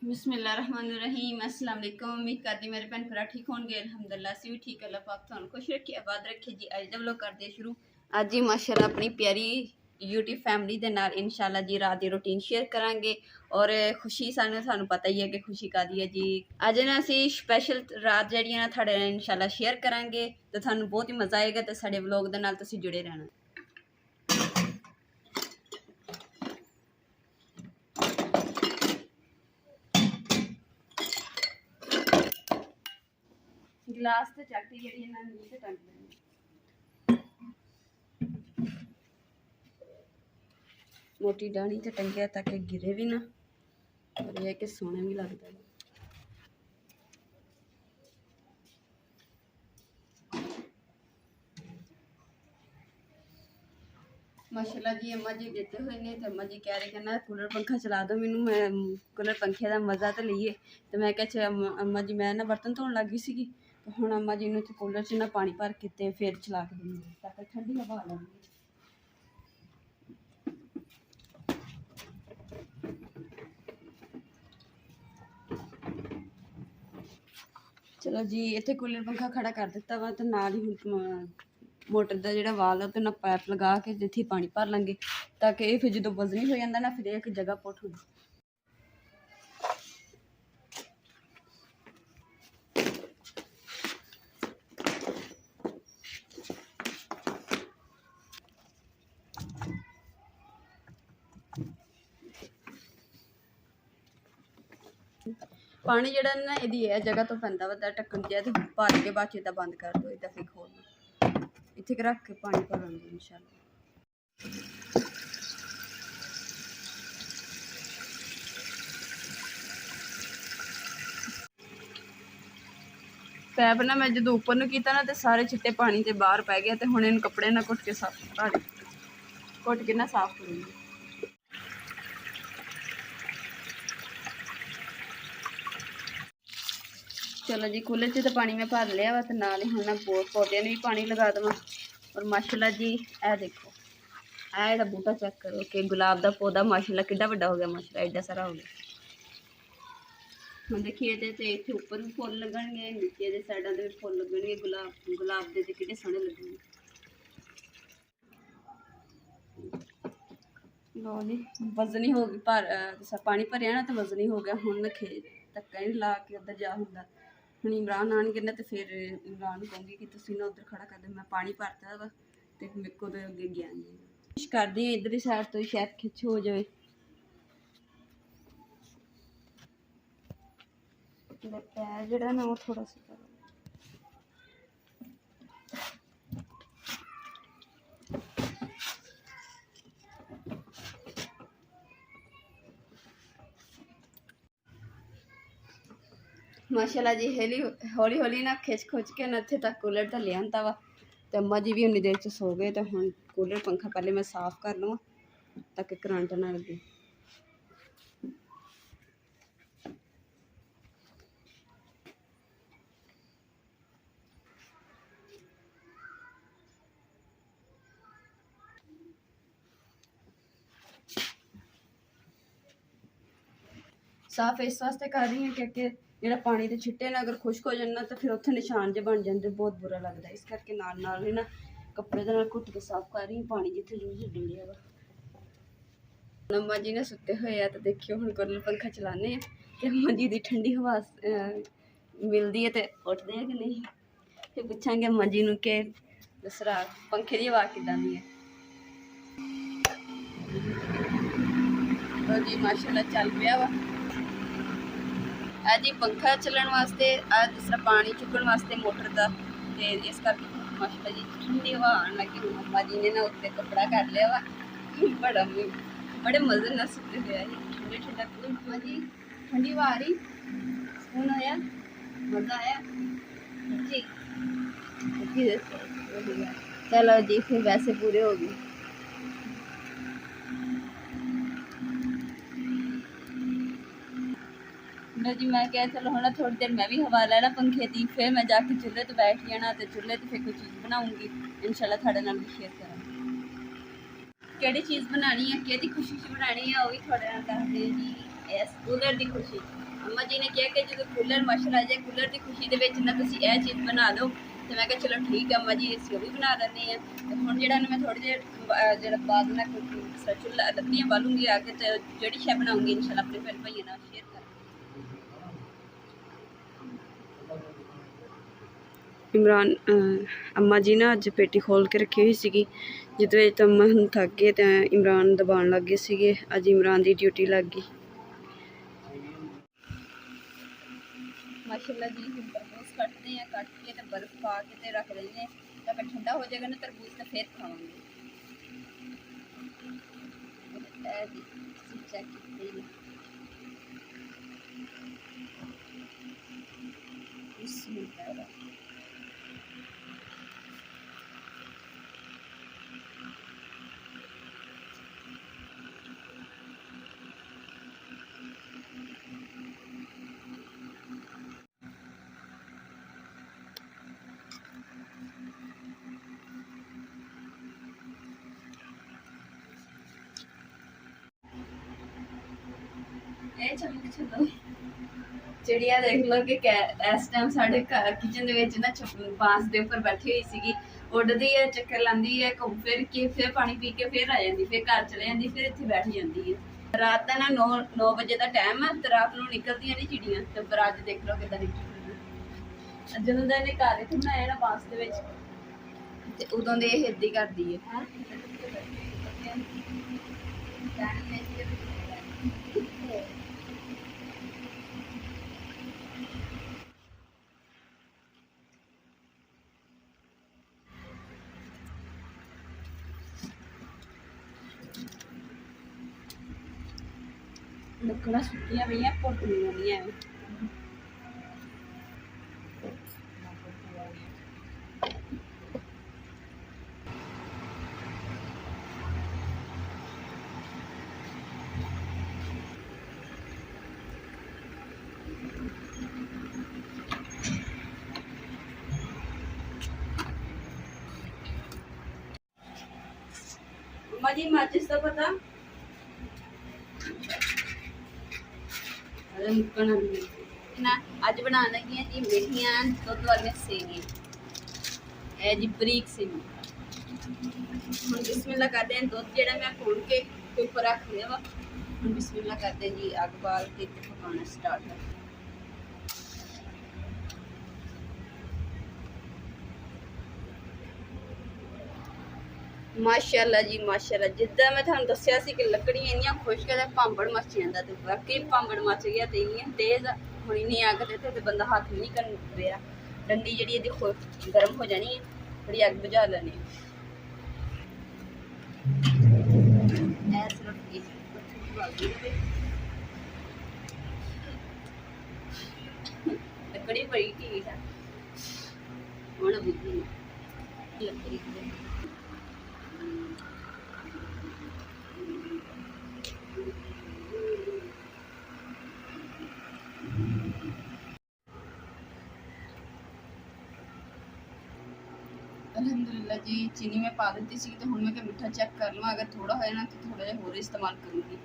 बिस्मिल्लाहिर्रहमानिर्रहीम अस्सलाम वालेकुम। उम्मीद करती मेरे भैन भरा ठीक होंगे। अल्हम्दुलिल्लाह से भी ठीक। अल्लाह पाक तुहानू खुश रखे आबाद रखे जी। अज जब लोग करते शुरू अज ही माशाल्लाह अपनी प्यारी यूट्यूब फैमिली के नाल इंशाल्लाह जी रात की रूटीन शेयर करांगे। और खुशी सानू पता ही है कि खुशी कादी है जी। अज ना असी स्पैशल रात जी ना थोड़े इंशाल्लाह शेयर करांगे तो थानू बहुत ही मज़ा आएगा। तो साडे व्लॉग दे नाल तुसीं जुड़े रहना। गिलास तो चकती जी नीचे टंग लेनी, मोटी डाणी तो टंगिया ताकि गिरे भी ना और यह कि सोने भी लगता है। माशाल्लाह जी अम्मा जी देते हुए ने तो अम्मा जी कह रहे कहना कूलर पंखा चला दो मैनू, मैं कूलर पंखे का मज़ा तो लीए। तो मैं क्या अम्मा जी मैं ना बर्तन धोन लग गई सी। तो हुण अम्मा जी ने कूलर च ना पानी भर के ते फिर चला के देंगे ताकि ठंडी हवा लगे। चलो जी इत्थे कूलर पंखा खड़ा कर दिता वा। तो नाल ही हुण मोटर का जोड़ा वाल है तो पाइप लगा के जिथे पानी भर लेंगे ताकि ये फिर जो वजनी हो जाता ना फिर एक जगह पुट हो। पानी जड़ा ना ये जगह तो पैंदा वा ढक्कन जिहा तो भर के बाद इदा बंद कर दो। इदा फिर खोलना इत्थे रख के पानी भरांगे इंशाल्लाह। पैप ना मैं जो उपर नूं कीता ना तो सारे छिट्टे पानी के बाहर पै गए। तो हुण इहनूं कपड़े ना घुट के साफ घुट के ना साफ करूँगी। चलो जी कूलर से तो पानी मैं भर लिया वा। तो नाल ही हुण पौधे भी पानी लगा देवां। और माशाल्लाह जी ए देखो ए बूटा चेक करो कि गुलाब का पौधा माशाल्लाह किड्डा वड्डा हो गया। माशाल्लाह एड्डा सारा हो गया। हम देखिए इतने उपर भी फुल लगनगे नीचे के साइडों से भी फुल लगनगे। गुलाब के कितने सोहने लगेंगे। लो जी वजनी हो गई पानी भरिया ना तो वजनी हो गया। हुण धक्का नहीं ला के उधर जा होंदा। हुण इमरान आनगे ना तो फिर इमरान कहूँगी कि तुसीं ना उधर खड़ा कर दो। मैं पानी भरता वा तो मेरे को तो अगे गया नहीं। कोशिश करदी इधर ही साइड तो शायद खिच हो जाए। पैर जड़ा ना वो थोड़ा सा माशाल्लाह जी हौली हौली ना खिच खुच के ना इत्थे तक कूलर तो लिया वा। तो अम्मा जी भी उन्नी देर च सो गए। तो हुण कूलर पंखा पहले मैं साफ कर लवां ताकि करंट ना लगे। साफ इस वास्ते कर रही हूँ क्योंकि जो पानी के छिट्टे ना अगर खुश्क हो जाना तो फिर उत्थे निशान जे बन जाते बहुत बुरा लगता है। इस करके नाल ही ना कपड़े के नाल घुट के साफ कर रही हूँ पानी जिथे जरूर डुलिया वा। अम्मा जी ने सुते हुए आ तो देखियो हुण कूलर पंखा चलाने कि अम्मा जी की ठंडी हवा मिलती है तो उठते हैं कि नहीं। फिर पूछांगे अम्मा जी नूं कि दसरा पंखे की हवा किदां दी है। तो जी माशाल्लाह चल पिया वा। जी पंखा चलने वास्ते दूसरा पानी चुकने वास्ते मोटर का तो इस करके माशाल्लाह जी ठंडी हवा आने लगी। अम्मा जी ने ना उत्ते कपड़ा कर लिया वा। बड़े मजे ना सुते हुए ठंडे ठंडा अम्मा जी ठंडी हवा आ रही सुकून आया मजा आया जी। चलो जी फिर वैसे पूरे हो गए। जी मैं क्या चलो हम थोड़ी देर मैं भी हवा लेना पंखे की फिर मैं जाके चूल्हे तो बैठ जाना। तो चूल्हे तो फिर कोई चीज़ बनाऊँगी इंशाल्लाह थोड़े नाल भी शेयर करांगी। केड़ी चीज़ बनानी है कि खुशी च बनानी है वह भी थोड़े नाल दस दे जी। इस कूलर की खुशी अम्मा जी ने कहा कि जो कूलर मशर आ जाए कूलर की खुशी के ना तुम यह चीज़ बना दो। तो मैं कहा चलो ठीक है अम्मा जी असीं भी बना लें। तो हम जो मैं थोड़ी देर जो बाद मैं चूल्हा लकड़ियाँ बालूंगी आके तो जी शै बनाऊँगी इंशाल्लाह अपने भैन भाइयों नाल शेयर कर। इमरान अम्मा जी ना अज पेटी खोल के रखी हुई सी जिद अम्मा हम थक गए तो इमरान दबाण लग गए थे। अज इमरान की ड्यूटी लग गई। माशाल्लाह जी हम तरबूज कटते हैं, कट के तो बर्फ पा के तो रख देंगे तो अगर ठंडा हो जाएगा ना तरबूज तो फिर खावांगे। चिड़िया देख लो कि इस टाइम साढ़े किचन ना बांस के उपर बैठी हुई सी उड़ती है चक्कर लाती है घूम फिर के फिर पानी पी के फिर आ जाती फिर घर चले जाती फिर इतने बैठ जाती है। रात का ना 9 बजे का टाइम है तो रात को निकलती नहीं चिड़िया। तो पर अज देख लो कि निकल जो इन्हें घर इतने बनाया ना बांस के उदों दे इदा करती है। लकड़ा सुटिया पई पुटनिया नहीं है। अम्मा जी माचिस तो पता ना अज बना लगी जी मिठिया दुध वाली सेवियां जी बरीक सेवियां। हम बिस्मिल्लाह करते हैं दुध जो मैं खोल के उपर रख लिया वा। हम बिस्मिल्लाह करते हैं जी अग बाल के पकाना स्टार्ट कर। माशाल्लाह जी माशाल्लाह जिदा मैं थानू दस्सिया सी कि लकड़ियां इन्नियां खुश्क है भांबड़ मच जाता। तो वाकई भांबड़ मच गया तो इन्नी तेज हम इन्नी अग देते तो बंदा हाथ नहीं कर रहा। डंडी जी गर्म हो जानी है बड़ी अग बुझा लेनी। लकड़ी बड़ी ठीक है हूँ बुझी लकड़ी अल्हम्दुलिल्लाह जी चीनी में पा दी सी। तो हूँ मैं मीठा चेक कर लूँ अगर थोड़ा हो ना तो थोड़ा जहा होर इस्तेमाल करूँगी।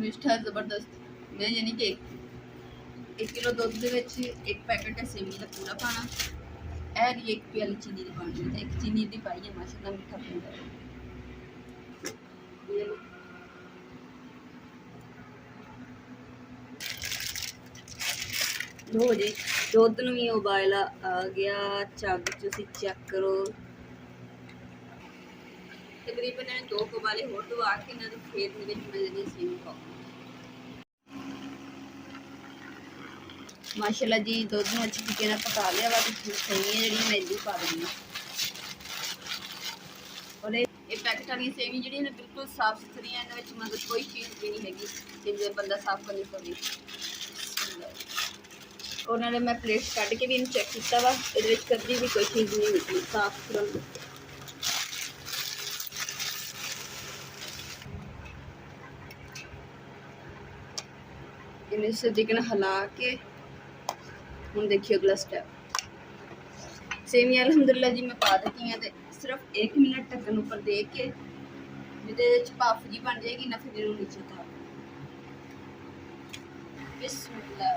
मीठा जबरदस्त मैं यानी कि 1 किलो दुध एक पैकेट है सेवी का पूरा पाना है नहीं 1 प्याली चीनी की पानी है। एक चीनी की पाई है माशाल्लाह मीठा पींदा लो जी दुध नूं भी उबाला आ गया। झग तुसीं चेक करो तकरीबन 2 उबाले होर दवा के इन्हां दे फिर मैं सेवी पाऊँ। माशाल्लाह जी दुध नूं अच्छी तरीके पका लिया वा। सेवियां जिहड़ियां मैं इदां पा दूँगी और ये पैकेट वाली सेवियां जिहड़ियां बिल्कुल साफ सुथरी मतलब कोई चीज़ भी नहीं हैगी कि बंदा साफ करनी पवे। और नाले मैं प्लेट कट के भी इन चेक किया वा ये कभी भी कोई चीज़ नहीं निकली साफ सुथरा। इन्हें इस तरीके हिला के हम देखिए अगला स्टेप। सेवियां अल्हम्दुलिल्लाह जी मैं पा दी हैं तो सिर्फ 1 मिनट ढक्कन ऊपर दे के ਇਹਦੇ ਵਿੱਚ ਭਾਫ ਜੀ ਬਣ ਜਾਏਗੀ ਨਾ, ਫਿਰ ਇਹਨੂੰ ਨੀਚੇ ਉਤਾਰ ਬਿਸਮਿल्लाह।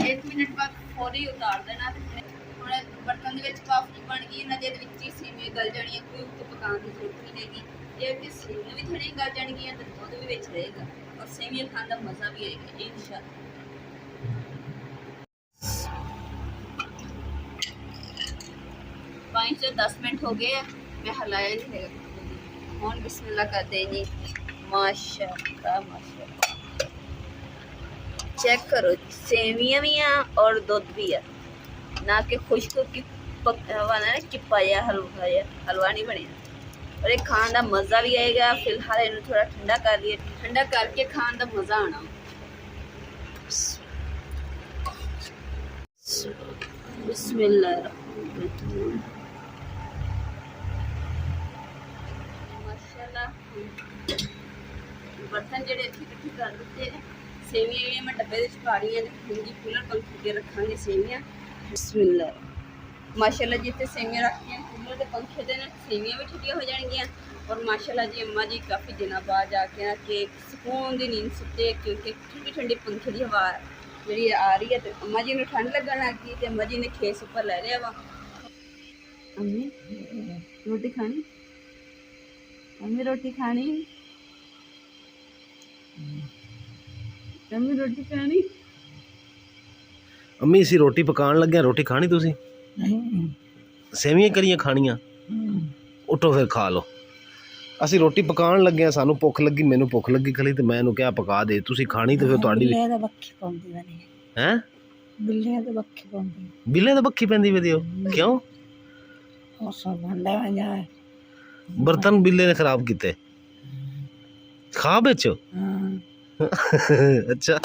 1 ਮਿੰਟ ਬਾਅਦ ਫੌਰੀ ਉਤਾਰ ਦੇਣਾ। ਹੁਣ ਬਰਤਨ ਦੇ ਵਿੱਚ ਭਾਫ ਜੀ ਬਣ ਗਈ, ਇਹਨਾਂ ਦੇ ਵਿੱਚ ਹੀ ਸੇਵੀਆਂ ਗਲ ਜਾਣੀਆਂ, ਕੋਈ ਉੱਤੇ ਪਕਾਉਣ ਦੀ ਜ਼ਰੂਰਤ ਨਹੀਂ ਹੈਗੀ। ਇਹ ਕਿ ਸੇਵੀਆਂ ਵੀ ਥੋੜ੍ਹੀਆਂ ਗਲ ਜਾਣਗੀਆਂ ਤੇ ਦੁੱਧ ਵੀ ਵਿੱਚ ਰਹੇਗਾ, ਔਰ ਸੇਵੀਆਂ ਖਾਣ ਦਾ ਮਜ਼ਾ ਵੀ ਆਏਗਾ इंशाअल्लाह। 5 से 10 मिनट हो गए, मैं हलाया नहीं है। और बिस्मिल्लाह करते हैं जी। माशाल्लाह माशाल्लाह, चेक करो जी, सेवियां भी हैं और दूध भी है, ना कि खुश्क की बना ना चिप्पा या हलवा नहीं बने। और ये खाने का मज़ा भी आएगा। फिलहाल इन्हें थोड़ा ठंडा कर लिया, ठंडा करके खाने का मज़ा आना। बिस्मिल्लाह बर्तन जो इकट्ठे कर दिते हैं। सेवियां जी मैं डब्बे पा रही हूँ जी, कूलर पंखे अगे रखा सेवियां। बिस्मिल्लाह माशाल्लाह जी, इतने सेवियां रखियां कूलर के पंखे दे सेवियां भी ठंडियां हो जाएंगियां। और माशाल्लाह जी अम्मा जी काफ़ी दिनों बाद जाके ना कि सुकून की नींद सुते, क्योंकि ठंडी ठंडी पंखे की हवा जी आ रही है। तो अम्मा जी ने ठंड लगन लग गई, तो अम्मा जी ने खेस उपर लै लिया वा। अम्मी रोटी खानी, अम्मी रोटी खानी, अम्मी रोटी खानी। अम्मी असीं रोटी पकाउण लगे, रोटी खानी तुसीं? सेवियां करियां खानियां? उठो फिर खा लो। ਅਸੀਂ ਰੋਟੀ ਪਕਾਉਣ ਲੱਗੇ ਆ, ਸਾਨੂੰ ਭੁੱਖ ਲੱਗੀ, ਮੈਨੂੰ ਭੁੱਖ ਲੱਗੀ ਖਲੀ, ਤੇ ਮੈਂ ਇਹਨੂੰ ਕਿਹਾ ਪਕਾ ਦੇ, ਤੁਸੀਂ ਖਾਣੀ ਤੇ ਫਿਰ ਤੁਹਾਡੀ ਬਿੱਲੇ ਦੇ ਬੱਖੀ ਪਾਉਂਦੀ ਵਣੀ ਹੈ। ਬਿੱਲੇ ਦੇ ਬੱਖੀ ਪਾਉਂਦੀ, ਬਿੱਲੇ ਦੇ ਬੱਖੀ ਪੈਂਦੀ ਵੇ ਦਿਓ ਕਿਉਂ? ਉਹ ਸਭ ਬੰਦਾ ਵਜਾ ਬਰਤਨ ਬਿੱਲੇ ਨੇ ਖਰਾਬ ਕੀਤੇ, ਖਾ ਵਿੱਚ। ਹਾਂ ਅੱਛਾ।